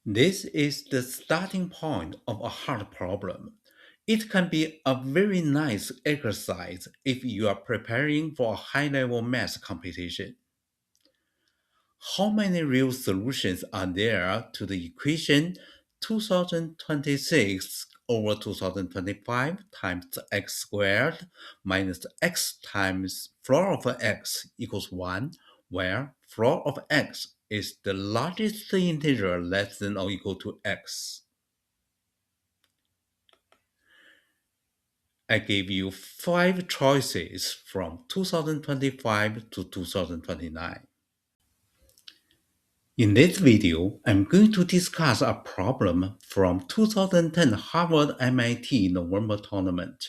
This is the starting point of a hard problem. It can be a very nice exercise if you are preparing for a high-level math competition. How many real solutions are there to the equation 2026 over 2025 times x squared minus x times floor of x equals 1, where floor of x is the largest integer less than or equal to x? I gave you 5 choices from 2025 to 2029. In this video, I'm going to discuss a problem from 2010 Harvard MIT November tournament.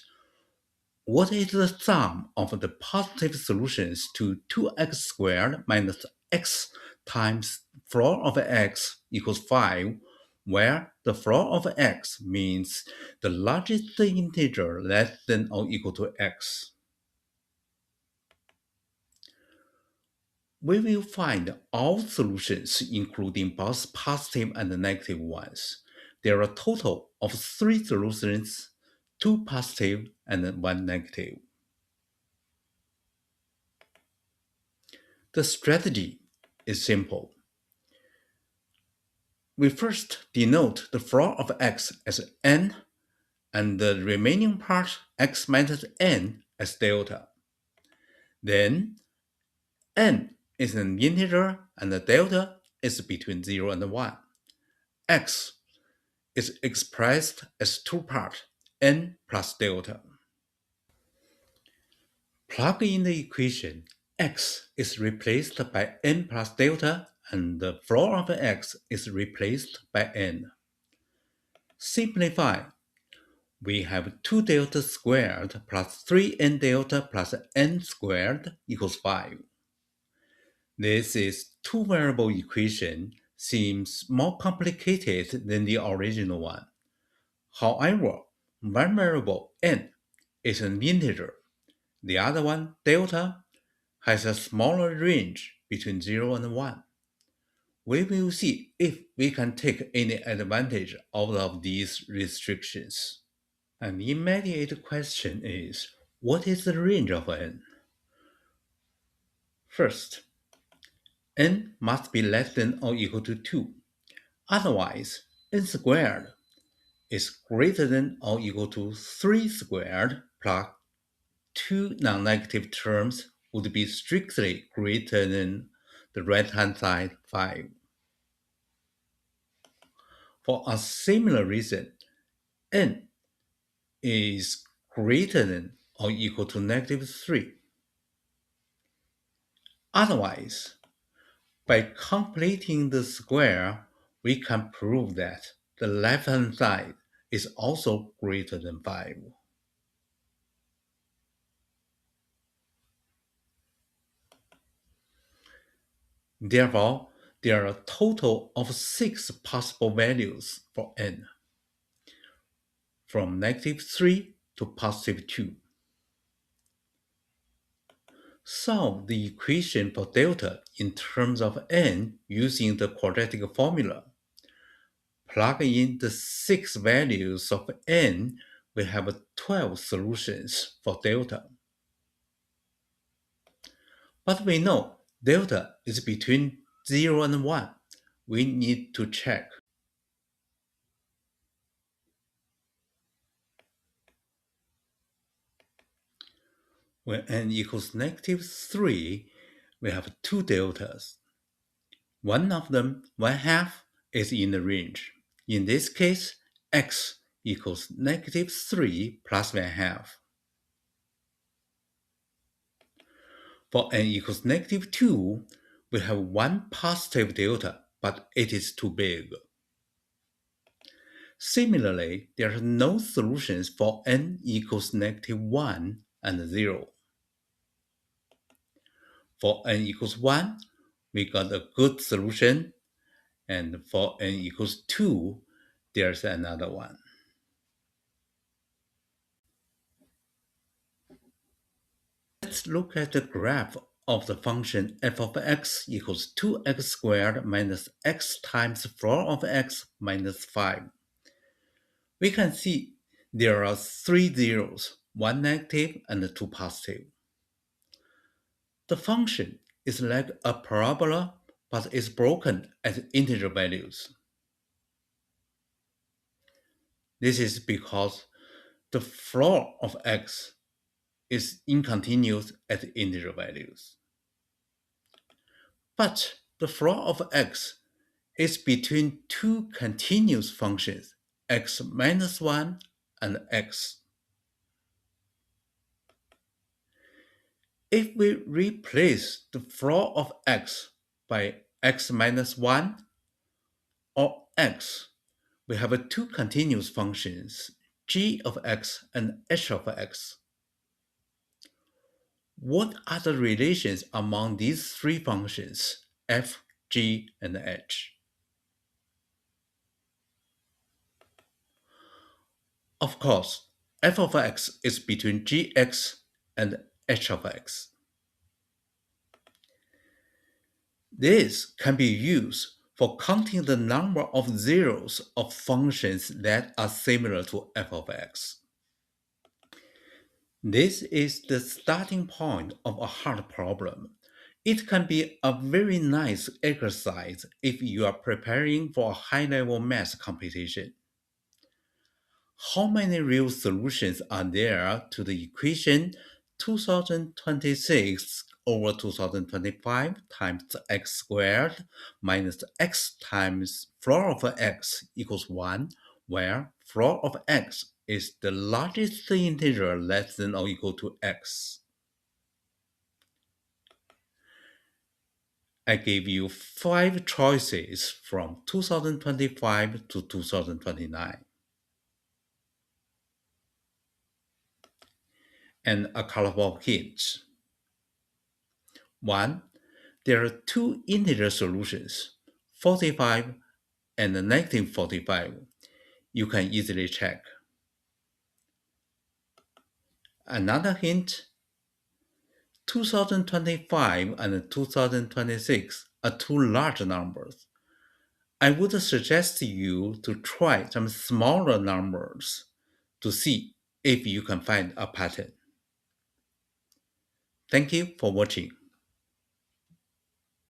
What is the sum of the positive solutions to 2x squared minus x times floor of x equals 5, where the floor of x means the largest integer less than or equal to x? We will find all solutions including both positive and negative ones. There are a total of 3 solutions, 2 positive and 1 negative. The strategy is simple. We first denote the floor of x as n and the remaining part x minus n as delta. Then n is an integer and the delta is between 0 and 1. X is expressed as two parts, n plus delta. Plug in the equation, x is replaced by n plus delta and the floor of x is replaced by n. Simplify. We have 2 delta squared plus 3n delta plus n squared equals 5. This is two-variable equation seems more complicated than the original one. However, one variable n is an integer. The other one, delta, has a smaller range between 0 and 1. We will see if we can take any advantage out of these restrictions. An immediate question is, what is the range of n? First, n must be less than or equal to 2. Otherwise, n squared is greater than or equal to 3 squared plus 2 non-negative terms would be strictly greater than the right-hand side 5. For a similar reason, n is greater than or equal to negative 3. Otherwise, by completing the square, we can prove that the left-hand side is also greater than 5. Therefore, there are a total of 6 possible values for n, from negative 3 to positive 2. Solve the equation for delta in terms of n using the quadratic formula. Plug in the 6 values of n, we have 12 solutions for delta. But we know delta is between 0 and 1. We need to check. When n equals negative 3, we have 2 deltas. One of them, 1/2, is in the range. In this case, x equals negative 3 plus 1/2. For n equals negative 2, we have one positive delta, but it is too big. Similarly, there are no solutions for n equals negative 1 and 0. For n equals 1, we got a good solution, and for n equals 2, there's another one. Let's look at the graph of the function f of x equals 2x squared minus x times floor of x minus 5. We can see there are 3 zeros, 1 negative and 2 positive. The function is like a parabola but is broken at integer values. This is because the floor of x is incontinuous at integer values. But the floor of x is between two continuous functions, x minus 1 and x. If we replace the floor of x by x minus 1 or x, we have two continuous functions, g of x and h of x. What are the relations among these three functions, f, g, and h? Of course, f of x is between gx and h of x. This can be used for counting the number of zeros of functions that are similar to f of x. This is the starting point of a hard problem. It can be a very nice exercise if you are preparing for a high-level math competition. How many real solutions are there to the equation 2026 over 2025 times x squared minus x times floor of x equals 1, where floor of x is the largest integer less than or equal to x? I gave you 5 choices from 2025 to 2029. And a couple of hints. 1. There are two integer solutions, 45 and negative 45. You can easily check. Another hint, 2025 and 2026 are two large numbers. I would suggest you to try some smaller numbers to see if you can find a pattern. Thank you for watching.